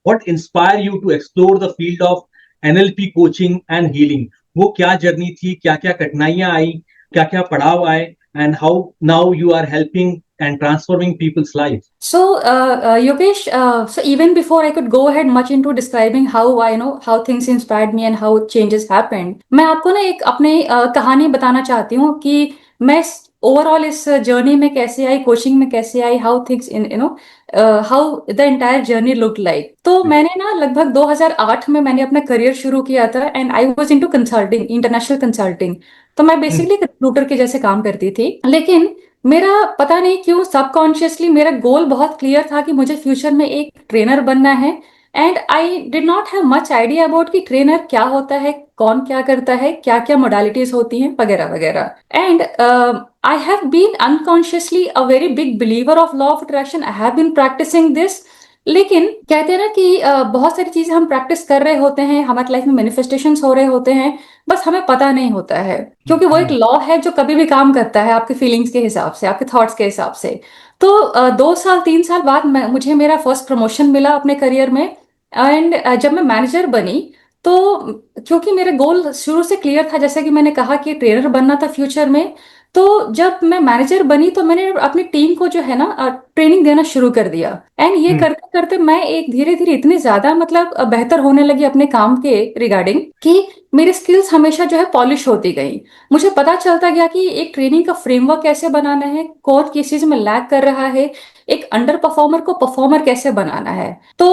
what inspire you to explore the field of NLP coaching and healing? वो क्या journey थी, क्या क्या कठिनाइयां आई, क्या क्या पड़ाव आए, and how now you are helping and transforming people's lives? So, Yogesh, so even before I could go ahead much into describing how I know how things inspired me and how changes happened, मैं आपको ना एक अपने कहानी बताना चाहती हूँ कि मैं ओवरऑल इस जर्नी में कैसे आई, कोचिंग में कैसे आई, how things in how the entire journey look like. तो मैंने ना लगभग 2008 में मैंने अपना करियर शुरू किया था and I was into consulting, international consulting. तो मैं बेसिकली रिक्रूटर के जैसे काम करती थी, लेकिन मेरा पता नहीं क्यों सबकॉन्शियसली मेरा गोल बहुत क्लियर था कि मुझे फ्यूचर में एक ट्रेनर बनना है। And I did not have much idea about कि ट्रेनर क्या होता है, कौन क्या करता है, क्या क्या मोडालिटीज होती हैं, वगैरह वगैरह। And I have been unconsciously a very big believer of law of attraction. I have been practising this. लेकिन कहते हैं ना कि बहुत सारी चीजें हम प्रैक्टिस कर रहे होते हैं, हमारी लाइफ में मैनिफेस्टेशंस हो रहे होते हैं, बस हमें पता नहीं होता है, क्योंकि वो एक लॉ है जो कभी भी काम करता है आपके फीलिंग्स के हिसाब से, आपके थॉट्स के हिसाब से। तो 2 साल 3 साल बाद मुझे मेरा फर्स्ट प्रमोशन मिला अपने करियर में। एंड जब मैं मैनेजर बनी, तो क्योंकि मेरा गोल शुरू से क्लियर था, जैसे कि मैंने कहा कि ट्रेनर बनना था फ्यूचर में। तो जब मैं मैनेजर बनी तो मैंने अपनी टीम को जो है ना ट्रेनिंग देना शुरू कर दिया। एंड ये करते करते मैं एक धीरे धीरे इतनी ज्यादा मतलब बेहतर होने लगी अपने काम के रिगार्डिंग कि मेरी स्किल्स हमेशा जो है पॉलिश होती गई। मुझे पता चलता गया कि एक ट्रेनिंग का फ्रेमवर्क कैसे बनाना है, कौन किस चीज में लैग कर रहा है, एक अंडर परफॉर्मर को परफॉर्मर कैसे बनाना है। तो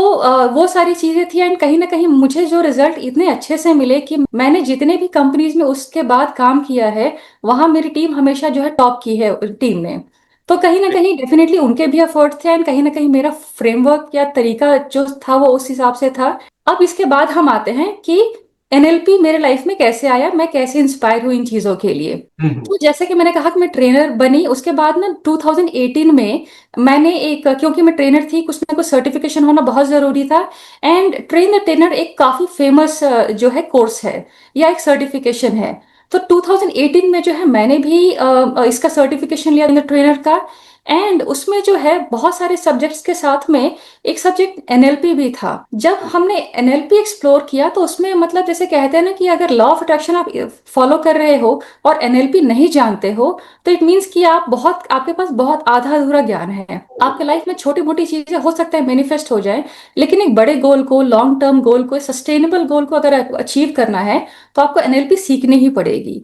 वो सारी चीजें थी। एंड कहीं ना कहीं मुझे जो रिजल्ट इतने अच्छे से मिले कि मैंने जितने भी कंपनीज में उसके बाद काम किया है, वहां मेरी टीम हमेशा जो है टॉप की है टीम ने। तो कहीं ना कहीं डेफिनेटली उनके भी एफर्ट थे एंड कहीं ना कहीं मेरा फ्रेमवर्क या तरीका जो था वो उस हिसाब से था। अब इसके बाद हम आते हैं कि एनएलपी मेरे लाइफ में कैसे आया, मैं कैसे इंस्पायर हुई इन चीजों के लिए। तो जैसे कि मैंने कहा कि मैं ट्रेनर बनी, उसके बाद ना 2018 में मैंने एक, क्योंकि मैं ट्रेनर थी, कुछ ना कुछ सर्टिफिकेशन होना बहुत जरूरी था। एंड ट्रेन द ट्रेनर एक काफी फेमस जो है कोर्स है या एक सर्टिफिकेशन है। तो 2018 में जो है मैंने भी इसका सर्टिफिकेशन लिया ट्रेनर का। एंड उसमें जो है बहुत सारे सब्जेक्ट्स के साथ में एक सब्जेक्ट एनएलपी भी था। जब हमने एनएलपी एक्सप्लोर किया तो उसमें मतलब जैसे कहते हैं ना कि अगर लॉ ऑफ अट्रैक्शन आप फॉलो कर रहे हो और एनएलपी नहीं जानते हो, तो इट मीन्स कि आप बहुत, आपके पास बहुत आधा अधूरा ज्ञान है। आपके लाइफ में छोटी मोटी चीजें हो सकता है मैनिफेस्ट हो जाए, लेकिन एक बड़े गोल को, लॉन्ग टर्म गोल को, सस्टेनेबल गोल को अगर अचीव करना है तो आपको एनएलपी सीखनी ही पड़ेगी।